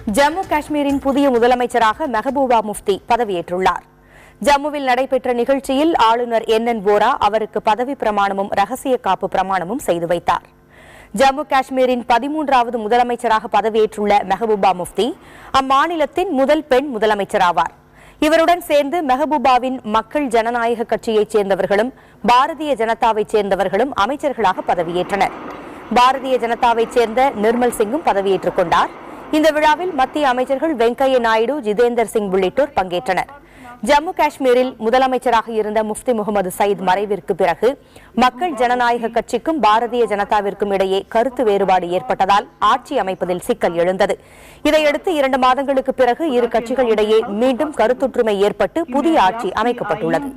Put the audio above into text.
ஜம்மு காஷ்மீரின் புதிய முதலமைச்சராக மெஹபூபா முஃப்தி பதவியேற்றுள்ளார். ஜம்முவில் நடைபெற்ற நிகழ்ச்சியில் ஆளுநர் NN வோரா அவருக்கு பதவி பிரமாணமும் ரகசிய காப்பு பிரமாணமும் செய்து வைத்தார். ஜம்மு காஷ்மீரின் 13வது முதலமைச்சராக பதவியேற்றுள்ள மெஹபூபா முஃப்தி அம்மாநிலத்தின் முதல் பெண் முதலமைச்சராவார். இவருடன் சேர்ந்து மெஹபூபாவின் மக்கள் ஜனநாயக கட்சியைச் சேர்ந்தவர்களும் பாரதிய ஜனதாவைச் சேர்ந்தவர்களும் அமைச்சர்களாக பதவியேற்றனர். பாரதிய ஜனதாவைச் சேர்ந்த நிர்மல் சிங்கும் பதவியேற்றுக் கொண்டார். இந்த விழாவில் மத்திய அமைச்சர்கள் வெங்கையா நாயுடு, ஜிதேந்தர் சிங் உள்ளிட்டோர் பங்கேற்றனர். ஜம்மு காஷ்மீரில் முதலமைச்சராக இருந்த முஃப்தி முகமது சயீத் மறைவிற்கு பிறகு மக்கள் ஜனநாயக கட்சிக்கும் பாரதிய ஜனதாவிற்கும் இடையே கருத்து வேறுபாடு ஏற்பட்டதால் ஆட்சி அமைப்பதில் சிக்கல் எழுந்தது. இதையடுத்து 2 மாதங்களுக்கு பிறகு இரு கட்சிகள் இடையே மீண்டும் கருத்தொற்றுமை ஏற்பட்டு புதிய ஆட்சி அமைக்கப்பட்டுள்ளது.